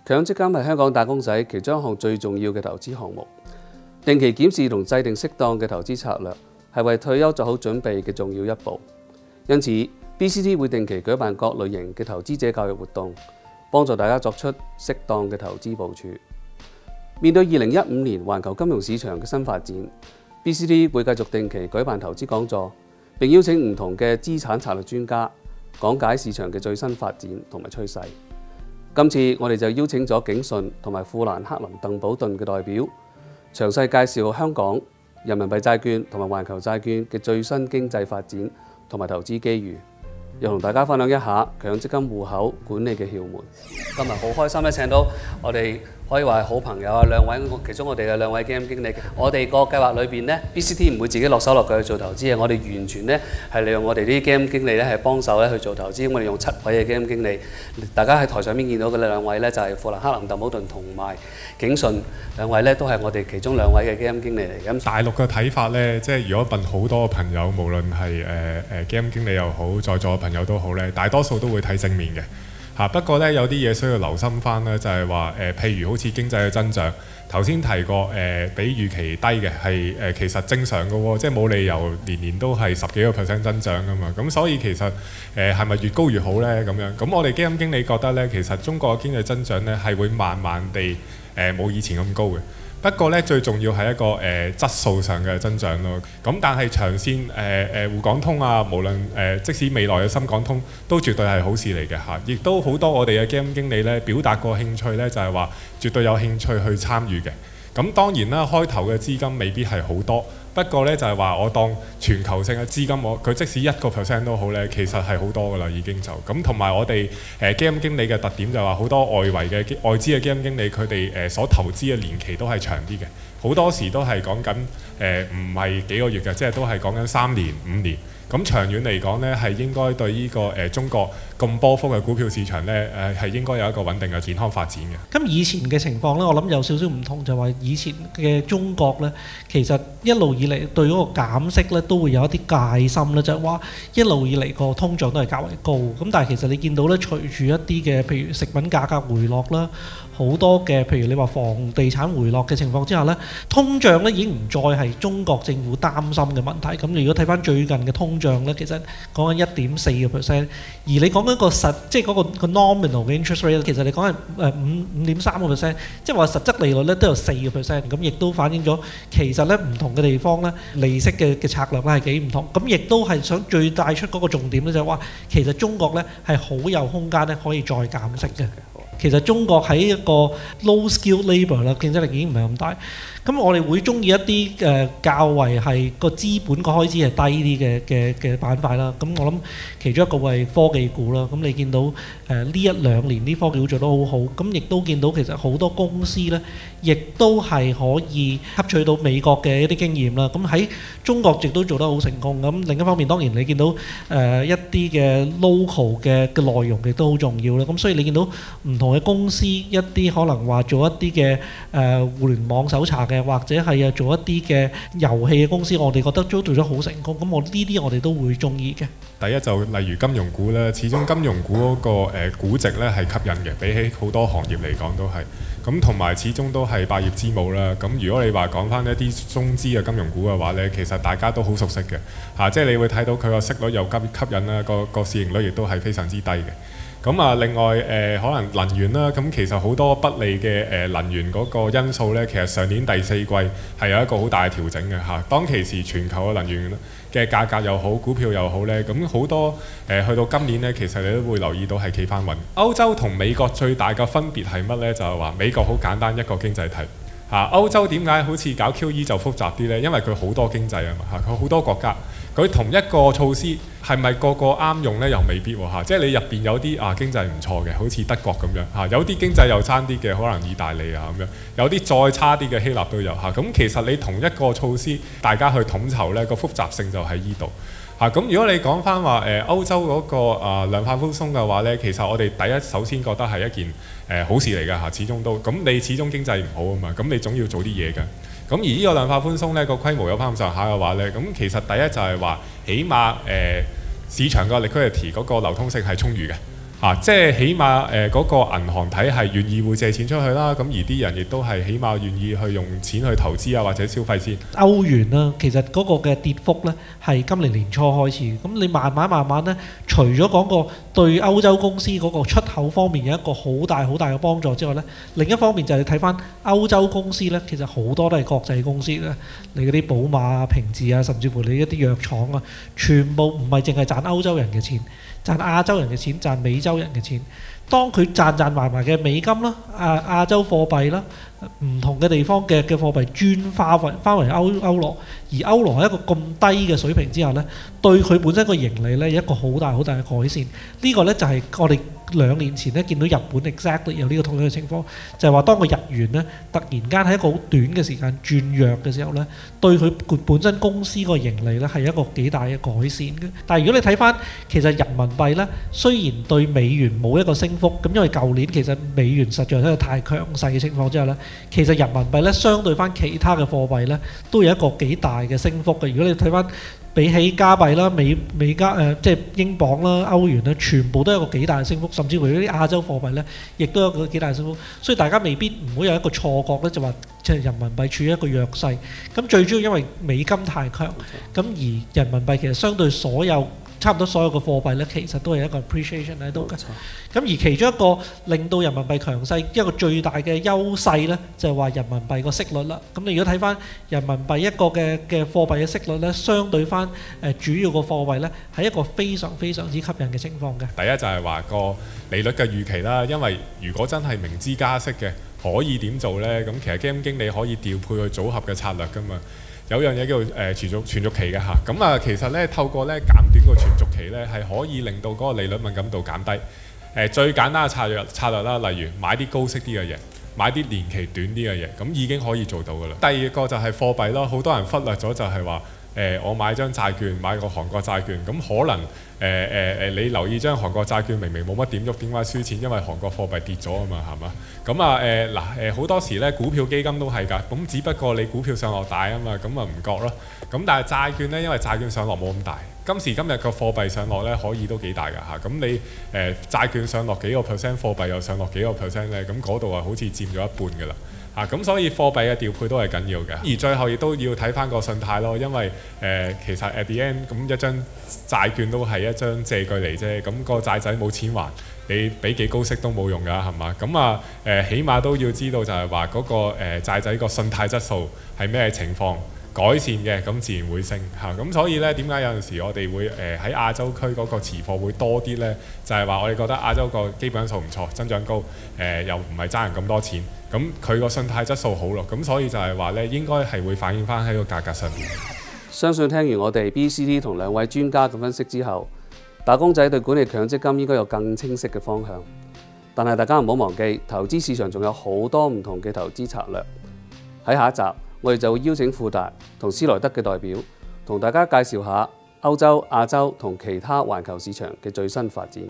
強積金係香港打工仔其中一項最重要嘅投資項目。定期檢視同制定適當嘅投資策略，係為退休做好準備嘅重要一步。因此 ，BCT 會定期舉辦各類型嘅投資者教育活動，幫助大家作出適當嘅投資部署。面對2015年環球金融市場嘅新發展，BCT 會繼續定期舉辦投資講座，並邀請唔同嘅資產策略專家講解市場嘅最新發展同埋趨勢。今次我哋就邀請咗景順同埋富蘭克林鄧寶頓嘅代表，詳細介紹香港、人民幣債券同埋環球債券嘅最新經濟發展同埋投資機遇，又同大家分享一下強積金戶口管理嘅竅門。今日好開心咧，請到我哋可以話係好朋友啊，其中我哋嘅兩位基金經理。我哋個計劃裏邊呢 BCT 唔會自己落手落腳去做投資嘅，我哋完全呢係利用我哋啲基金經理咧係幫手咧去做投資。我哋用7位嘅基金經理，大家喺台上面見到嘅兩位呢，就係富蘭克林鄧寶頓同埋景順兩位呢，都係我哋其中兩位嘅基金經理嚟。咁大陸嘅睇法呢，即係如果問好多朋友，無論係基金經理又好，在座嘅朋友都好呢，大多數都會睇正面嘅。不過呢，有啲嘢需要留心翻呢，就係話譬如好似經濟嘅增長，頭先提過比預期低嘅係其實正常嘅喎，即係冇理由年年都係10幾個%增長噶嘛。咁所以其實係咪越高越好呢？咁樣咁我哋基金經理覺得呢，其實中國嘅經濟增長呢係會慢慢地冇以前咁高嘅。不過咧，最重要係一個質素上嘅增長咯。咁但係長線滬港通啊，無論即使未來嘅深港通，都絕對係好事嚟嘅嚇。亦都好多我哋嘅基金經理咧表達過興趣咧，就係話絕對有興趣去參與嘅。咁當然啦，開頭嘅資金未必係好多，不過咧就係話我當全球性嘅資金，佢即使1% 都好咧，其實係好多噶啦已經就咁。同埋我哋基金經理嘅特點就係話好多外資嘅基金經理，佢哋所投資嘅年期都係長啲嘅，好多時都係講緊唔係幾個月嘅，即係都係講緊3年5年。咁長遠嚟講呢，係應該對呢個中國咁波幅嘅股票市場呢，係應該有一個穩定嘅健康發展嘅。咁以前嘅情況呢，我諗有少少唔同，就係以前嘅中國呢，其實一路以嚟對嗰個減息呢都會有一啲戒心啦，就係話一路以嚟個通脹都係較為高。咁但係其實你見到呢，隨住一啲嘅譬如食品價格回落啦，好多嘅譬如你話房地產回落嘅情況之下呢，通脹呢已經唔再係中國政府擔心嘅問題。咁你如果睇翻最近嘅通脹呢，其實講緊1.4%，而你講緊個即係嗰個 nominal 嘅 interest rate， 其實你講係5.3%，即係話實質利率呢都有4%。咁亦都反映咗其實呢唔同嘅地方呢，利息嘅策略呢係幾唔同。咁亦都係想最帶出嗰個重點呢，就係話其實中國呢係好有空間呢可以再減息嘅。其實中國喺一個 low skill labour 啦，競爭力已經唔係咁大。咁我哋會中意一啲較為係個資本個開支係低啲嘅板塊啦。咁我諗其中一個係科技股啦。咁你見到呢1-2年啲科技股做得好好，咁亦都見到其實好多公司呢，亦都係可以吸取到美國嘅一啲經驗啦。咁喺中國亦都做得好成功。咁另一方面當然你見到一啲嘅 local 嘅內容亦都好重要啦。咁所以你見到唔同嘅公司一啲可能話做一啲嘅互聯網搜查嘅，或者係做一啲嘅遊戲嘅公司，我哋覺得都做得好成功。咁呢啲我哋都會中意嘅。第一就例如金融股咧，始終金融股嗰個估值咧係吸引嘅，比起好多行業嚟講都係。咁同埋始終都係百業之母啦。咁如果你話講翻一啲中資嘅金融股嘅話咧，其實大家都好熟悉嘅即係你會睇到佢個息率又吸引啦，個市盈率亦都係非常之低嘅。咁啊，另外可能能源啦，咁其實好多不利嘅能源嗰個因素呢，其實上年第4季係有一個好大嘅調整嘅嚇。當其時全球嘅能源嘅價格又好，股票又好呢，咁好多去到今年呢，其實你都會留意到係企翻穩。歐洲同美國最大嘅分別係乜呢？就係話美國好簡單一個經濟體歐洲點解好似搞 QE 就複雜啲呢？因為佢好多經濟啊嘛佢好多國家。佢同一個措施係咪個個啱用呢？又未必喎即係你入邊有啲經濟唔錯嘅，好似德國咁樣有啲經濟又差啲嘅，可能意大利咁樣，有啲再差啲嘅希臘都有咁其實你同一個措施，大家去統籌呢個複雜性就喺呢度咁如果你講翻話歐洲嗰個量化寬鬆嘅話呢，其實我哋首先覺得係一件好事嚟㗎始終都咁你始終經濟唔好啊嘛，咁你總要做啲嘢㗎。咁而呢個量化寬鬆呢個規模有翻咁上下嘅話呢，咁其實第一就係話，起碼市場個 liquidity 嗰個流通性係充裕嘅即係起碼嗰個銀行體系願意會借錢出去啦，咁而啲人亦都係起碼願意去用錢去投資啊或者消費先。歐元啦，其實嗰個嘅跌幅呢係今年年初開始，咁你慢慢呢，除咗講個對歐洲公司嗰個出口方面有一個好大嘅幫助之外呢，另一方面就係你睇翻歐洲公司呢，其實好多都係國際公司咧，你嗰啲寶馬啊、平治啊，甚至乎你一啲藥廠啊，全部唔係淨係賺歐洲人嘅錢，賺亞洲人嘅錢，賺美洲人嘅錢。當佢賺埋嘅美金啦、亞洲貨幣啦、唔同嘅地方嘅貨幣轉化翻為歐羅，而歐羅喺一個咁低嘅水平之下呢，對佢本身個盈利呢有一個好大嘅改善。呢個呢就係我哋2年前呢見到日本 exactly 有呢個同樣嘅情況，就係話當個日元呢突然間喺一個好短嘅時間轉弱嘅時候呢，對佢本身公司個盈利呢係一個幾大嘅改善嘅。但係如果你睇翻其實人民幣呢，雖然對美元冇一個升幅，咁因為舊年其實美元實在係一個太強勢嘅情況之下呢，其實人民幣呢相對翻其他嘅貨幣呢都有一個幾大嘅升幅嘅。如果你睇翻比起加幣啦、美加即係英鎊啦、歐元咧，全部都有一個幾大嘅升幅，甚至乎啲亞洲貨幣咧，亦都有一個幾大嘅升幅。所以大家未必唔會有一個錯覺咧，就話即係人民幣處於一個弱勢。咁最主要因為美金太強，咁而人民幣其實相對差唔多所有嘅貨幣咧，其實都係一個 appreciation 喺度嘅。咁而其中一個令到人民幣強勢一個最大嘅優勢咧，就係話人民幣個息率啦。咁你如果睇翻人民幣一個嘅貨幣嘅息率咧，相對翻主要個貨幣咧，係一個非常之吸引嘅情況嘅。第一就係話個利率嘅預期啦，因為如果真係明知加息嘅，可以點做呢？咁其實基金經理可以調配佢組合嘅策略㗎嘛。有樣嘢叫存續期嘅嚇，咁啊其實咧透過咧減短個存續期咧，係可以令到嗰個利率敏感度減低。最簡單嘅策略啦，例如買啲高息啲嘅嘢，買啲年期短啲嘅嘢，咁已經可以做到㗎啦。第二個就係貨幣咯，好多人忽略咗就係話我買張債券，買個韓國債券，咁可能你留意張韓國債券明明冇乜點喐，點解輸錢？因為韓國貨幣跌咗啊嘛，係嘛？咁啊好多時咧股票基金都係㗎，咁只不過你股票上落大啊嘛，咁啊唔覺咯。咁但係債券咧，因為債券上落冇咁大，今時今日個貨幣上落咧可以都幾大㗎嚇。咁你債券上落幾個 %，貨幣又上落幾個 % 咧，咁嗰度啊好似佔咗一半㗎啦。咁所以貨幣嘅調配都係緊要嘅，而最後亦都要睇翻個信貸咯，因為其實 at the end 咁一張債券都係一張借據嚟啫，咁個債仔冇錢還，你俾幾高息都冇用㗎，係嘛？咁起碼都要知道就係話嗰個債仔個信貸質素係咩情況，改善嘅咁自然會升嚇。咁所以咧點解有陣時我哋會喺亞洲區嗰個持貨會多啲咧？就係話我哋覺得亞洲個基本因素唔錯，增長高，又唔係爭人咁多錢，咁佢個信貸質素好咯，咁所以就係話咧應該係會反映翻喺個價格上邊。相信聽完我哋 BCD 同2位專家嘅分析之後，打工仔對管理強積金應該有更清晰嘅方向。但係大家唔好忘記，投資市場仲有好多唔同嘅投資策略。喺下一集，我哋就會邀請富達同斯萊德嘅代表，同大家介紹下歐洲、亞洲同其他環球市場嘅最新發展。